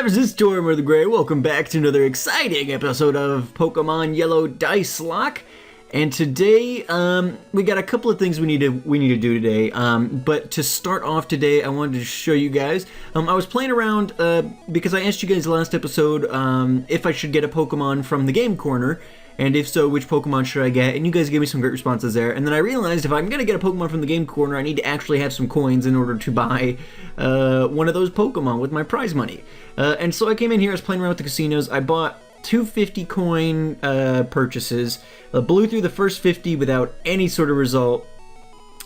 subscribers, it's Tortimer the Gray. Welcome back to another exciting episode of Pokemon Yellow Nuzlocke. And today, we got a couple of things we need to do today. But to start off today, I wanted to show you guys. I was playing around because I asked you guys last episode if I should get a Pokemon from the Game Corner. And if so, which Pokemon should I get? And you guys gave me some great responses there. And then I realized if I'm going to get a Pokemon from the Game Corner, I need to actually have some coins in order to buy one of those Pokemon with my prize money. And so I came in here, I was playing around with the casinos. I bought 250 coin purchases, blew through the first 50 without any sort of result.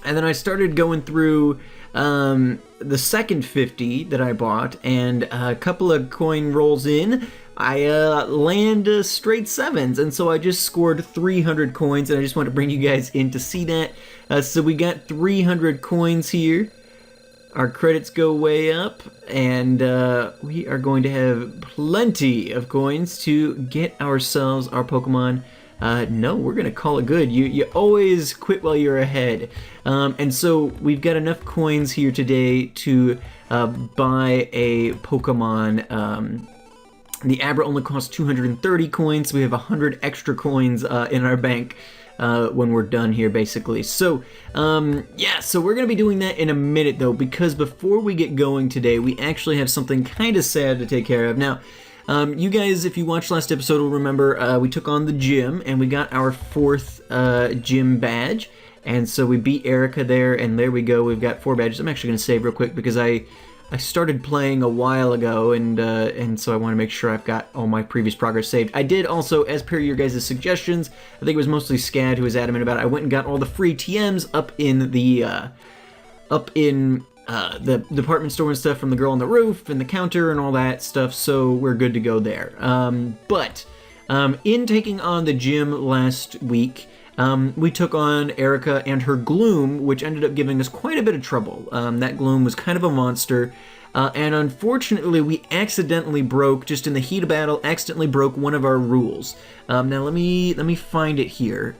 And then I started going through the second 50 that I bought, and a couple of coin rolls in, I land straight sevens, and so I just scored 300 coins, and I just want to bring you guys in to see that. So we got 300 coins here. Our credits go way up, and we are going to have plenty of coins to get ourselves our Pokemon. No, we're going to call it good. You always quit while you're ahead. And so we've got enough coins here today to buy a Pokemon. The Abra only costs 230 coins, so we have 100 extra coins in our bank when we're done here, basically. So, yeah, so we're going to be doing that in a minute, though, because before we get going today, we actually have something kind of sad to take care of. Now, you guys, if you watched last episode, will remember we took on the gym, and we got our 4th gym badge, and so we beat Erica there, and there we go, we've got 4 badges. I'm actually going to save real quick, because I started playing a while ago, and so I want to make sure I've got all my previous progress saved. I did also, as per your guys' suggestions, I think it was mostly Scad who was adamant about it, I went and got all the free TMs up in the department store and stuff from the girl on the roof and the counter and all that stuff, so we're good to go there. But in taking on the gym last week, we took on Erica and her Gloom, which ended up giving us quite a bit of trouble. That Gloom was kind of a monster, and unfortunately we accidentally broke, just in the heat of battle, accidentally broke one of our rules. Now let me find it here.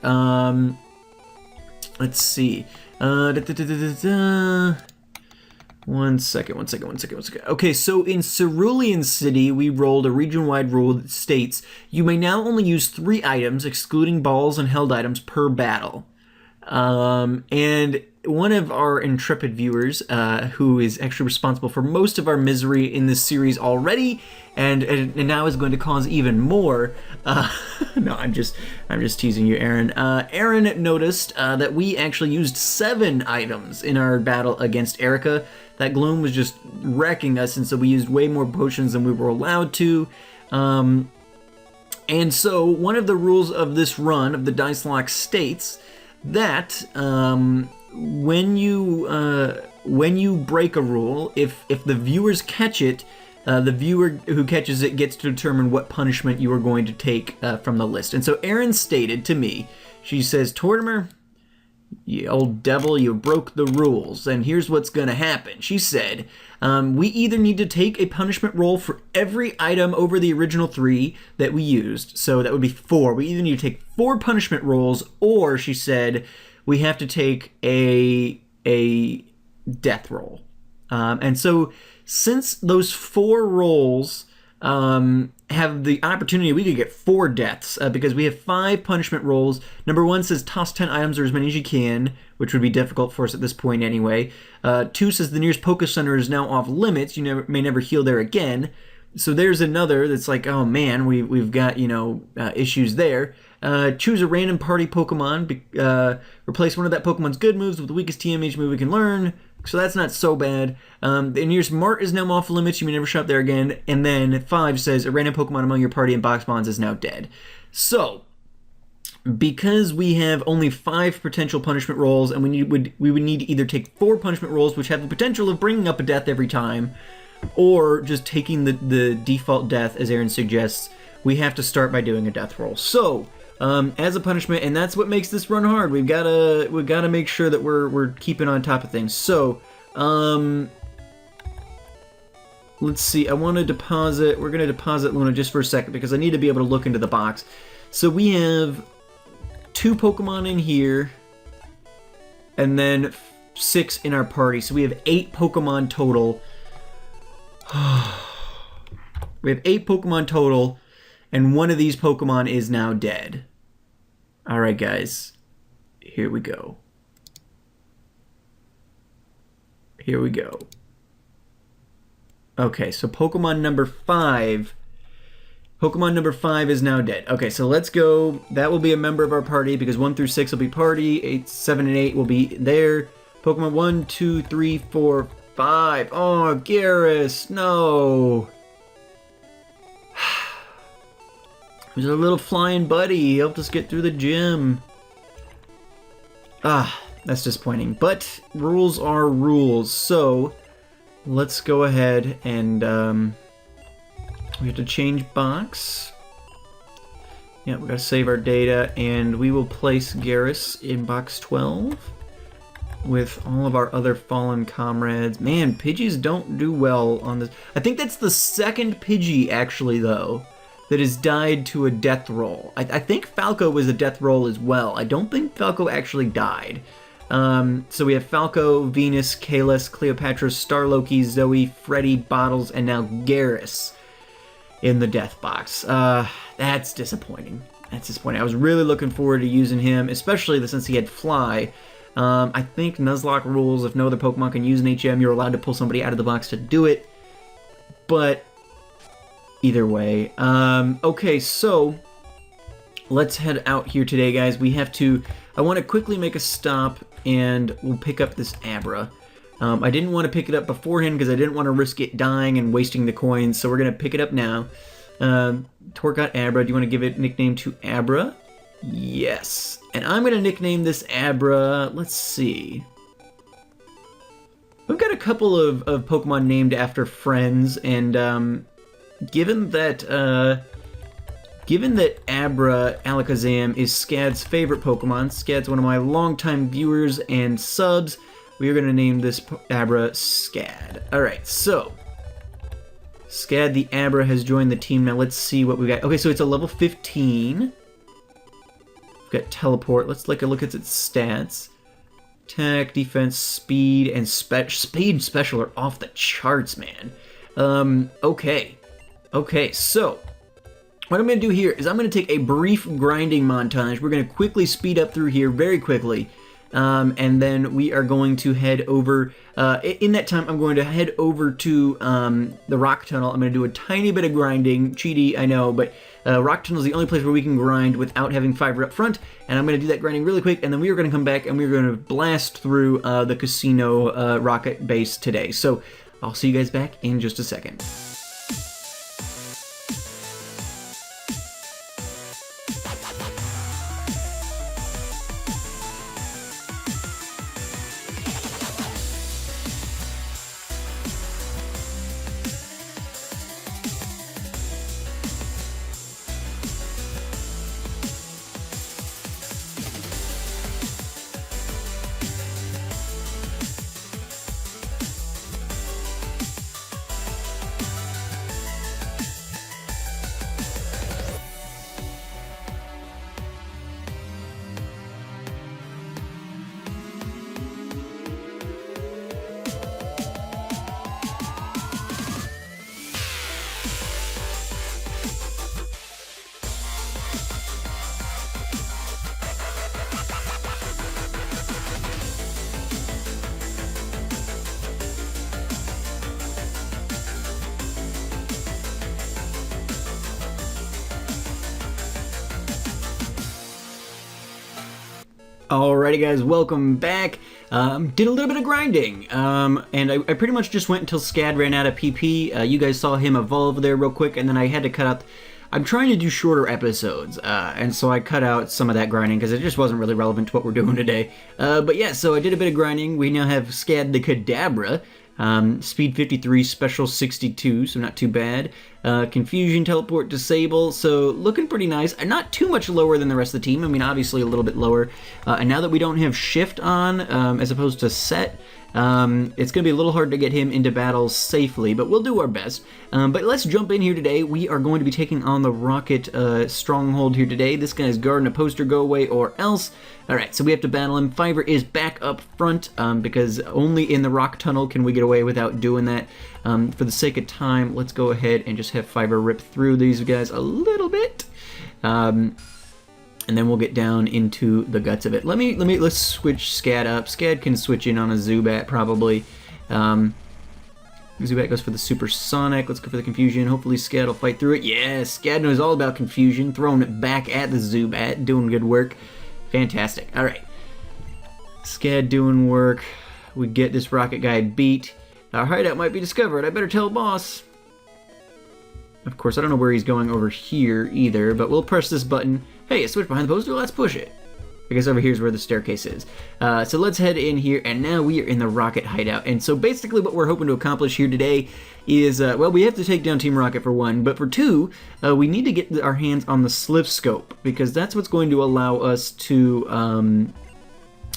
Let's see. One second. Okay, so in Cerulean City, we rolled a region-wide rule that states you may now only use 3 items, excluding balls and held items, per battle. And one of our intrepid viewers, who is actually responsible for most of our misery in this series already, and now is going to cause even more. No, I'm just teasing you, Aaron. Aaron noticed that we actually used 7 items in our battle against Erica. That Gloom was just wrecking us, and so we used way more potions than we were allowed to. And so one of the rules of this run of the Nuzlocke states that when you break a rule, if the viewers catch it, the viewer who catches it gets to determine what punishment you are going to take from the list. And so Erin stated to me, she says, "Tortimer, you old devil, you broke the rules, and here's what's gonna happen." She said, we either need to take a punishment roll for every item over the original 3 that we used, so that would be 4. We either need to take 4 punishment rolls, or, she said, we have to take a death roll. And so, since those 4 rolls have the opportunity, we could get 4 deaths, because we have 5 punishment rolls. Number 1 says toss 10 items or as many as you can, which would be difficult for us at this point anyway. 2 says the nearest Poke Center is now off limits. You may never heal there again. So there's another that's like, oh man, we've got, issues there. Choose a random party Pokemon. Replace one of that Pokemon's good moves with the weakest TMH move we can learn. So that's not so bad. The nearest Mart is now off limits. You may never shop there again. And then 5 says a random Pokemon among your party and box bonds is now dead. So, because we have only 5 potential punishment rolls, and we would need to either take 4 punishment rolls, which have the potential of bringing up a death every time, or just taking the default death, as Aaron suggests, we have to start by doing a death roll. So, as a punishment, and that's what makes this run hard. We've gotta make sure that we're keeping on top of things. So, let's see. I want to deposit. We're gonna deposit Luna just for a second because I need to be able to look into the box. So we have 2 Pokemon in here, and then 6 in our party. So we have 8 Pokemon total. We have 8 Pokemon total, and one of these Pokemon is now dead. Alright, guys. Here we go. Here we go. Okay, so Pokemon number 5. Pokemon number 5 is now dead. Okay, so let's go. That will be a member of our party because 1 through 6 will be party. 8, 7, and 8 will be there. Pokemon 1, 2, 3, 4, 5. Oh, Garrus, no. He's our little flying buddy. He helped us get through the gym. Ah, that's disappointing. But rules are rules. So let's go ahead and we have to change box. Yeah, we gotta save our data, and we will place Garrus in box 12 with all of our other fallen comrades. Man, Pidgeys don't do well on this. I think that's the second Pidgey, actually, though, that has died to a death roll. I think Falco was a death roll as well. I don't think Falco actually died. So we have Falco, Venus, Kalos, Cleopatra, Starloki, Zoe, Freddy, Bottles, and now Garrus in the death box. That's disappointing. That's disappointing. I was really looking forward to using him, especially since he had Fly. I think Nuzlocke rules, if no other Pokemon can use an HM, you're allowed to pull somebody out of the box to do it. But either way. Okay, so let's head out here today, guys. I want to quickly make a stop, and we'll pick up this Abra. I didn't want to pick it up beforehand because I didn't want to risk it dying and wasting the coins, so we're going to pick it up now. Torgot Abra, do you want to give it a nickname to Abra? Yes. And I'm going to nickname this Abra, let's see. We've got a couple of Pokemon named after friends, and given that Abra Alakazam is Scad's favorite Pokemon, Scad's one of my longtime viewers and subs, we are going to name this Abra Scad. Alright, so Scad the Abra has joined the team. Now let's see what we got. Okay, so it's a level 15. We've got Teleport. Let's take a look at its stats. Attack, defense, speed, and speed and special are off the charts, man. Okay. Okay, so what I'm going to do here is I'm going to take a brief grinding montage. We're going to quickly speed up through here very quickly. And then we are going to head over, in that time I'm going to head over to the Rock Tunnel. I'm going to do a tiny bit of grinding, cheaty, I know, but Rock Tunnel is the only place where we can grind without having Fiverr up front, and I'm going to do that grinding really quick, and then we are going to come back and we're going to blast through the casino rocket base today. So I'll see you guys back in just a second. Alrighty guys, welcome back. Did a little bit of grinding, and I pretty much just went until Scad ran out of PP. You guys saw him evolve there real quick, and then I had to cut out... I'm trying to do shorter episodes, and so I cut out some of that grinding because it just wasn't really relevant to what we're doing today. But yeah, so I did a bit of grinding. We now have Scad the Kadabra. Speed 53, special 62, so not too bad. Confusion, teleport, disable, so looking pretty nice. Not too much lower than the rest of the team. I mean, obviously a little bit lower. And now that we don't have shift on, as opposed to set, It's going to be a little hard to get him into battles safely, but we'll do our best. But let's jump in here today. We are going to be taking on the rocket stronghold here today. This guy's guarding a poster, go away or else. Alright, so we have to battle him. Fiverr is back up front because only in the rock tunnel can we get away without doing that. For the sake of time, let's go ahead and just have Fiverr rip through these guys a little bit. And then we'll get down into the guts of it. Let's switch Scad up. Scad can switch in on a Zubat probably. Zubat goes for the supersonic. Let's go for the confusion. Hopefully Scad will fight through it. Yes, Scad knows all about confusion. Throwing it back at the Zubat. Doing good work. Fantastic. All right. Scad doing work. We get this rocket guy beat. Our hideout might be discovered. I better tell boss. Of course, I don't know where he's going over here either, but we'll press this button. Hey, a switch behind the poster, let's push it. I guess over here is where the staircase is. So let's head in here, and now we are in the rocket hideout. And so basically what we're hoping to accomplish here today is, well, we have to take down Team Rocket for one, but for two, we need to get our hands on the slip scope, because that's what's going to allow us to,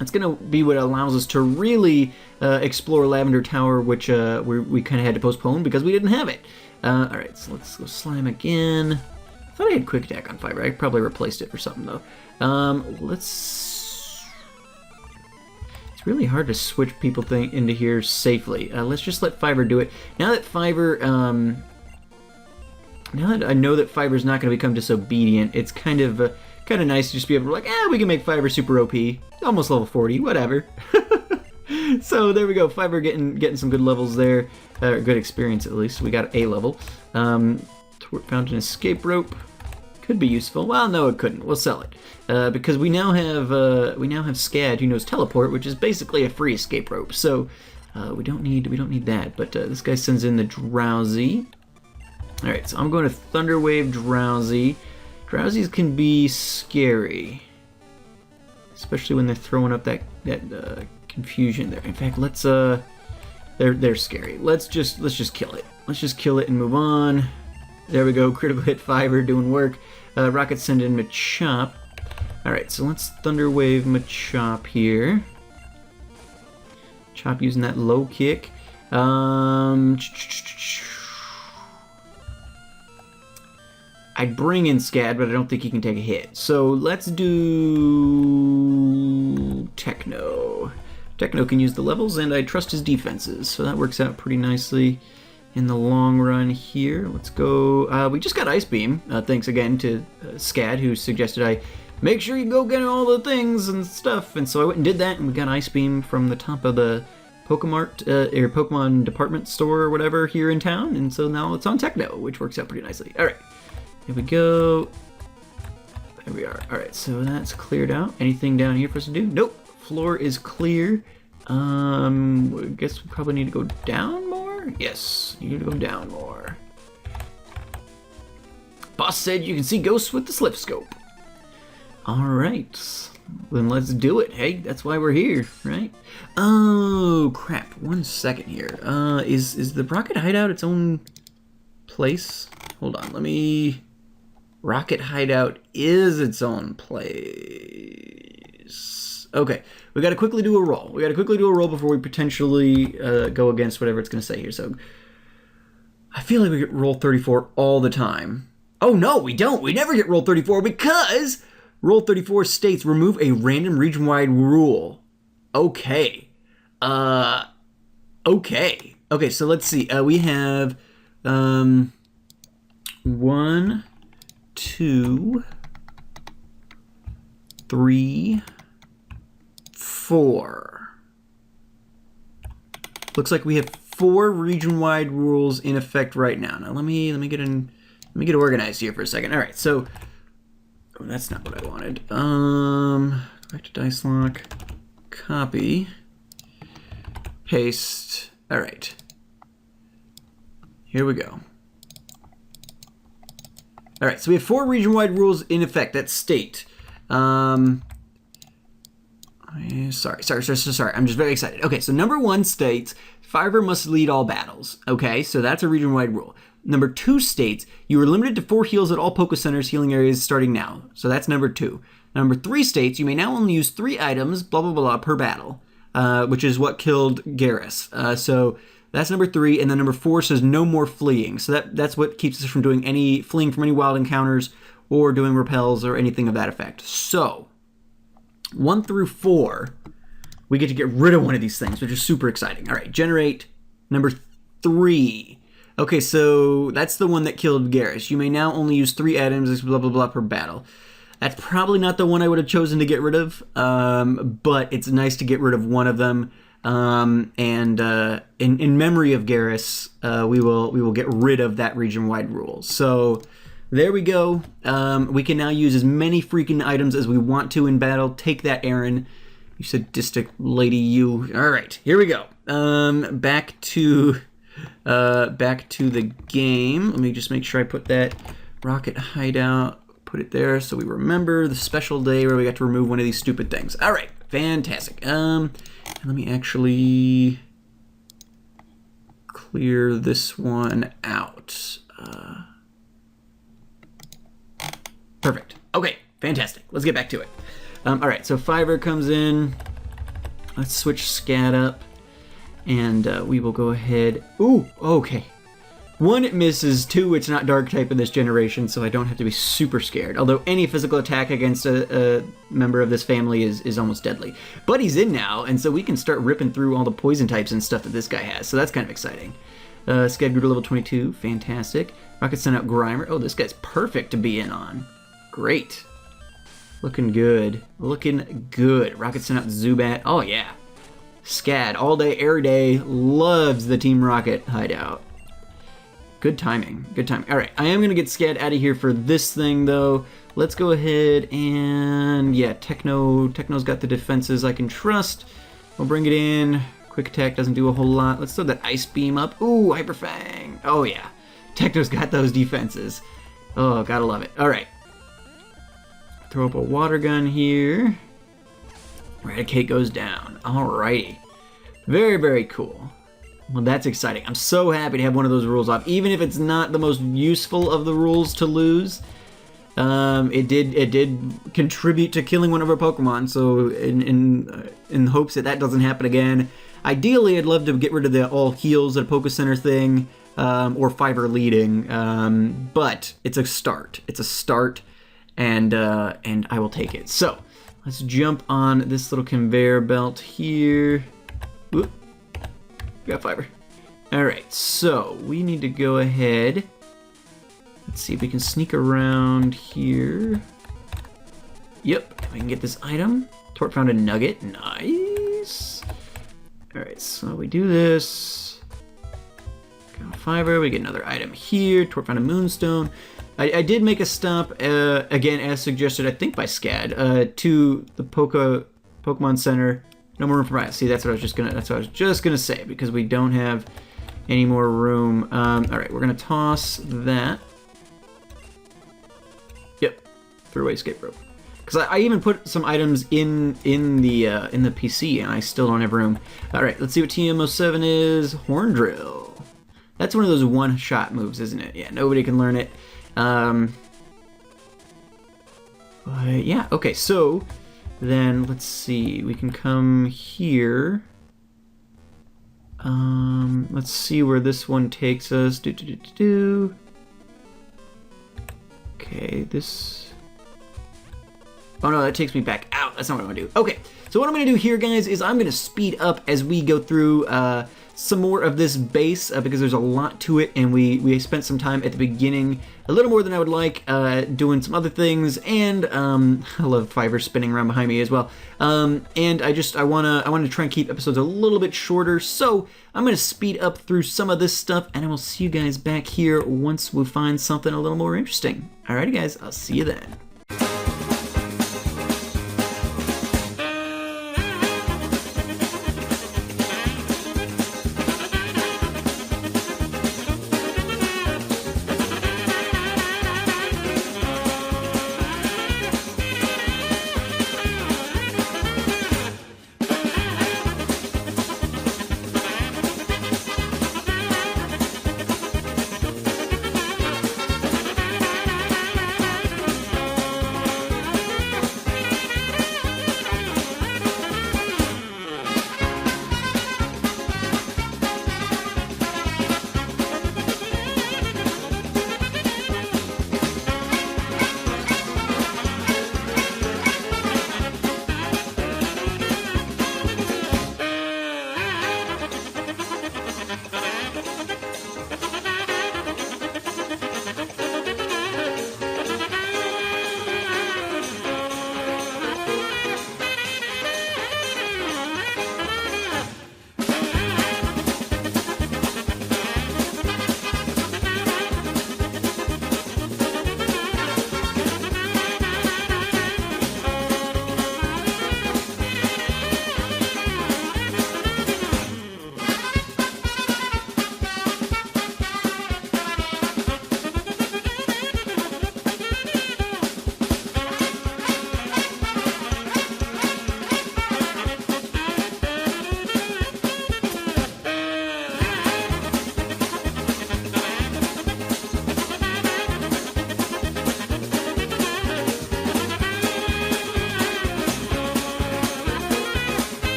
it's going to be what allows us to really explore Lavender Tower, which we kind of had to postpone because we didn't have it. Alright, so let's go slime again. I thought I had quick attack on Fiverr. I probably replaced it for something though. It's really hard to switch people into here safely. Let's just let Fiverr do it. Now that Fiverr, now that I know that Fiverr's not going to become disobedient, it's kind of nice to just be able to like, we can make Fiverr super OP, almost level 40, whatever. So there we go, Fiverr getting some good levels there, good experience at least. We got A level. Found an escape rope. Could be useful. Well, no, it couldn't. We'll sell it because we now have Scad, who knows teleport, which is basically a free escape rope. So we don't need that. But this guy sends in the Drowsy. All right, so I'm going to Thunderwave Drowsy. Drowsies can be scary, especially when they're throwing up that confusion there. In fact, let's they're scary. Let's just kill it. Let's just kill it and move on. There we go. Critical hit Fiverr doing work. Rocket send in Machop. Alright, so let's Thunderwave Machop here. Chop using that low kick. I'd bring in Scad, but I don't think he can take a hit. So let's do Techno. Techno can use the levels, and I trust his defenses, so that works out pretty nicely in the long run here. Let's go. We just got Ice Beam. Thanks again to Scad, who suggested I make sure you go get all the things and stuff. And so I went and did that, and we got Ice Beam from the top of the Pokemon department store or whatever here in town. And so now it's on Techno, which works out pretty nicely. All right, here we go. There we are. All right, so that's cleared out. Anything down here for us to do? Nope. Floor is clear. I guess we probably need to go down more? Yes, you need to go down more. Boss said you can see ghosts with the slip scope. Alright, then let's do it. Hey, that's why we're here, right? Oh, crap. 1 second here. Is the rocket hideout its own place? Hold on, let me... Rocket hideout is its own place. Okay, we gotta quickly do a roll. We gotta quickly do a roll before we potentially go against whatever it's gonna say here. So, I feel like we get roll 34 all the time. Oh no, we don't. We never get roll 34 because roll 34 states remove a random region-wide rule. Okay. Okay. Okay, so let's see. We have 1, 2, 3, 4. Looks like we have 4 region-wide rules in effect right now. Now let me get organized here for a second. All right, so that's not what I wanted. Back to dice lock, copy, paste. All right, here we go. All right, so we have 4 region-wide rules in effect that state. Sorry. I'm just very excited. Okay, so number 1 states Fiverr must lead all battles. Okay, so that's a region-wide rule. Number 2 states you are limited to 4 heals at all Poke Centers healing areas starting now. So that's number 2. Number 3 states you may now only use 3 items, blah, blah, blah, per battle. which is what killed Garrus. So that's number 3, and then number 4 says no more fleeing. So that's what keeps us from doing any fleeing from any wild encounters or doing repels or anything of that effect. So 1 through 4, we get to get rid of one of these things, which is super exciting. All right, generate number 3. Okay, so that's the one that killed Garrus. You may now only use 3 items, blah, blah, blah, per battle. That's probably not the one I would have chosen to get rid of, but it's nice to get rid of one of them. And in memory of Garrus, we will get rid of that region-wide rule. So there we go. We can now use as many freaking items as we want to in battle. Take that, Aaron. You sadistic lady, you. All right, here we go. Back to the game. Let me just make sure I put that rocket hideout. Put it there so we remember the special day where we got to remove one of these stupid things. All right, fantastic. Let me actually clear this one out. Perfect. Okay, fantastic. Let's get back to it. All right, so Fiverr comes in. Let's switch scat up, and we will go ahead. Ooh, okay. 1, it misses. 2, it's not dark type in this generation, so I don't have to be super scared. Although any physical attack against a member of this family is almost deadly. But he's in now, and so we can start ripping through all the poison types and stuff that this guy has, so that's kind of exciting. Scad grew to level 22, fantastic. Rocket sent out Grimer. Oh, this guy's perfect to be in on. Great. Looking good. Looking good. Rocket sent out Zubat. Oh, yeah. Scad, all day, every day, loves the Team Rocket hideout. Good timing. Good timing. All right, I am going to get Scad out of here for this thing, though. Let's go ahead and, yeah, Techno's got the defenses I can trust. We'll bring it in. Quick attack doesn't do a whole lot. Let's throw that Ice Beam up. Ooh, Hyper Fang. Oh, yeah. Techno's got those defenses. Oh, gotta love it. All right. Throw up a water gun here. Eradicate goes down. Alrighty. Very, very cool. Well, that's exciting. I'm so happy to have one of those rules off. Even if it's not the most useful of the rules to lose, it did contribute to killing one of our Pokemon, so in hopes that doesn't happen again. Ideally, I'd love to get rid of the all heals at a Poke Center thing, or Fiverr leading, but it's a start. It's a start, and I will take it. So, let's jump on this little conveyor belt here. Whoop. Got Fiverr. Alright, so we need to go ahead. Let's see if we can sneak around here. Yep, we can get this item. Tort found a nugget. Nice. Alright, so we do this. Got Fiverr. We get another item here. Tort found a moonstone. I did make a stop, again, as suggested, I think by Scad, to the Pokemon Center. No more room for Riot. See, that's what I was just gonna say, because we don't have any more room. All right, we're gonna toss that. Yep, threw away escape rope. Because I even put some items in the PC, and I still don't have room. All right, let's see what TM07 is. Horn Drill. That's one of those one-shot moves, isn't it? Yeah, nobody can learn it. But yeah, okay, so then let's see, we can come here. Let's see where this one takes us. Okay, this. Oh no, that takes me back out. That's not what I want to do. Okay, so what I'm going to do here, guys, is I'm going to speed up as we go through some more of this base, because there's a lot to it, and we spent some time at the beginning, a little more than I would like, doing some other things, and I love Fiverr spinning around behind me as well, and I want to try and keep episodes a little bit shorter, so I'm going to speed up through some of this stuff, and I will see you guys back here once we find something a little more interesting. Alrighty guys, I'll see you then.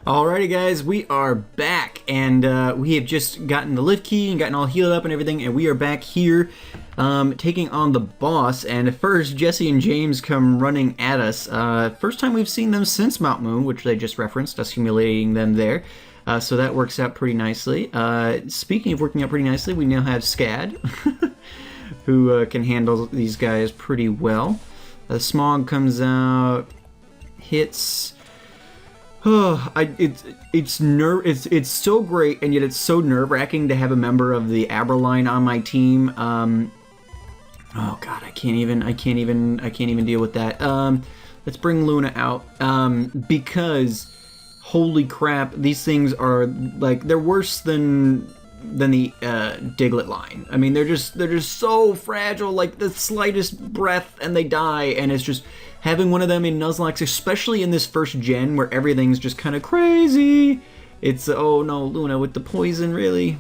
Alrighty guys, we are back, and we have just gotten the lift key and gotten all healed up and everything, and we are back here taking on the boss. And at first, Jesse and James come running at us. First time we've seen them since Mount Moon, which they just referenced, us humiliating them there. So that works out pretty nicely. Speaking of working out pretty nicely, we now have Scad, who can handle these guys pretty well. The Smog comes out, hits. Oh, it's so great, and yet it's so nerve-wracking to have a member of the Aberline on my team. Oh God, I can't even deal with that. Let's bring Luna out, because holy crap, these things are like, they're worse than the Diglett line. I mean, they're just so fragile, like the slightest breath and they die, and it's just having one of them in Nuzlocke, especially in this first gen where everything's just kind of crazy. It's, oh no, Luna with the poison, really?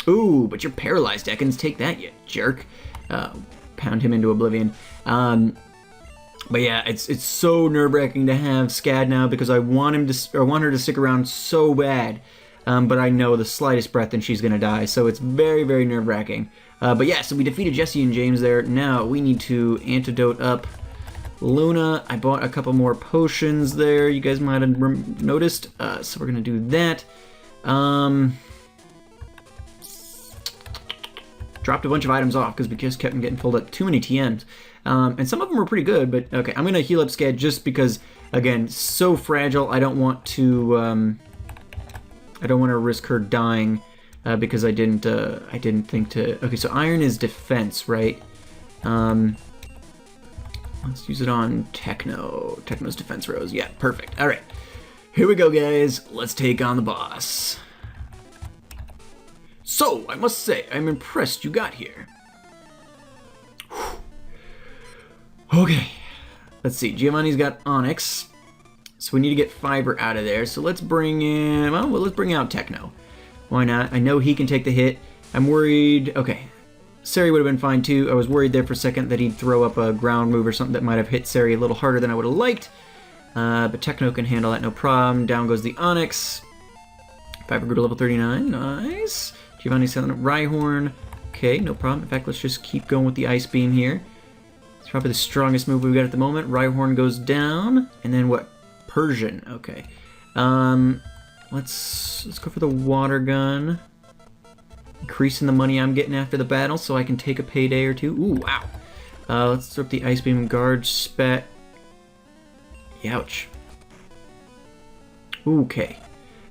Ooh, but you're paralyzed, Ekans. Take that, you jerk. Pound him into oblivion. But yeah, it's so nerve-wracking to have Scad now, because I want her to stick around so bad. But I know the slightest breath and she's gonna die, so it's very, very nerve-wracking. But yeah, so we defeated Jesse and James there. Now we need to antidote up Luna. I bought a couple more potions there, you guys might have noticed. So we're gonna do that. Dropped a bunch of items off because we just kept getting filled up. Too many TMs. And some of them were pretty good, but okay, I'm gonna heal up Scad just because, again, so fragile. I don't want to risk her dying because I didn't think to. Okay, so iron is defense, right? Let's use it on Techno. Techno's defense rose. Yeah, perfect. All right, here we go, guys. Let's take on the boss. So I must say, I'm impressed you got here. Whew. Okay, let's see. Giovanni's got Onyx. So we need to get Fiber out of there. So let's bring in, well, let's bring out Techno. Why not? I know he can take the hit. I'm worried, okay. Sari would have been fine too. I was worried there for a second that he'd throw up a ground move or something that might have hit Sari a little harder than I would have liked. But Techno can handle that, no problem. Down goes the Onyx. Fiber grew to level 39, nice. Giovanni's selling Rhyhorn. Okay, no problem. In fact, let's just keep going with the Ice Beam here. It's probably the strongest move we've got at the moment. Rhyhorn goes down, and then what? Persian, okay. Let's go for the water gun. Increasing the money I'm getting after the battle so I can take a payday or two. Ooh, wow. Let's throw up the Ice Beam Guard Spat. Youch. Okay.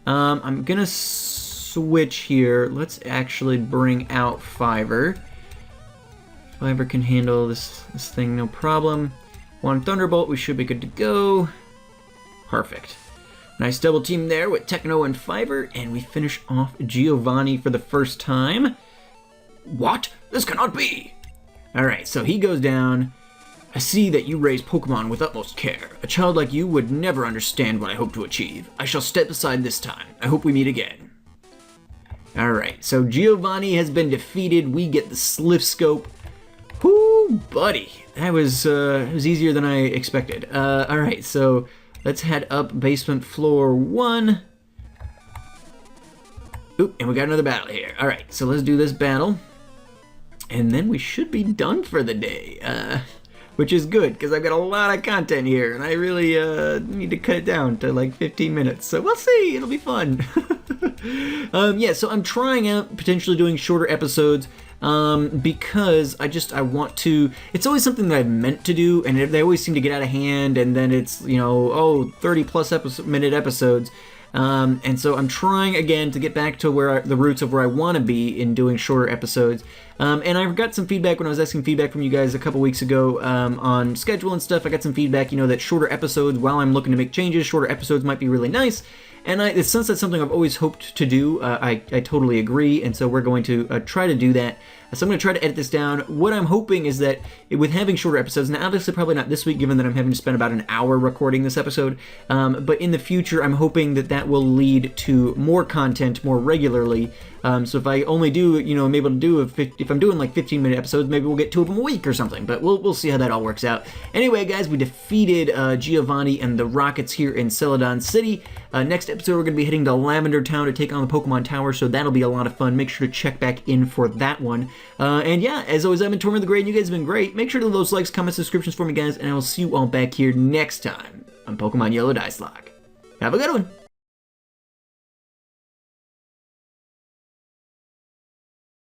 I'm gonna switch here. Let's actually bring out Fiber. Fiber can handle this thing no problem. One Thunderbolt, we should be good to go. Perfect. Nice double team there with Techno and Fiber, and we finish off Giovanni for the first time. What? This cannot be! Alright, so he goes down. I see that you raise Pokemon with utmost care. A child like you would never understand what I hope to achieve. I shall step aside this time. I hope we meet again. Alright, so Giovanni has been defeated. We get the Sliff Scope. Whoo, buddy. That was easier than I expected. Alright, so let's head up basement floor 1. Oop, and we got another battle here. Alright, so let's do this battle. And then we should be done for the day. Which is good, because I've got a lot of content here, and I really need to cut it down to like 15 minutes. So we'll see, it'll be fun. Yeah, so I'm trying out potentially doing shorter episodes. Because I want to, it's always something that I've meant to do, and they always seem to get out of hand, and then it's, you know, oh, 30 plus minute episodes. And so I'm trying again to get back to where the roots of where I want to be in doing shorter episodes. And I got some feedback when I was asking feedback from you guys a couple weeks ago on schedule and stuff. I got some feedback, you know, that shorter episodes, while I'm looking to make changes, shorter episodes might be really nice. And since that's something I've always hoped to do, I totally agree, and so we're going to try to do that. So I'm going to try to edit this down. What I'm hoping is that with having shorter episodes, now obviously probably not this week given that I'm having to spend about an hour recording this episode, but in the future I'm hoping that that will lead to more content more regularly. So if I only do, I'm able to do, if I'm doing like 15-minute episodes, maybe we'll get 2 of them a week or something, but we'll see how that all works out. Anyway, guys, we defeated Giovanni and the Rockets here in Celadon City. Next episode, we're going to be heading to Lavender Town to take on the Pokemon Tower, so that'll be a lot of fun. Make sure to check back in for that one. And yeah, as always, I've been Tortimer the Great, and you guys have been great. Make sure to leave those likes, comments, subscriptions for me, guys, and I will see you all back here next time on Pokemon Yellow Dice Lock. Have a good one!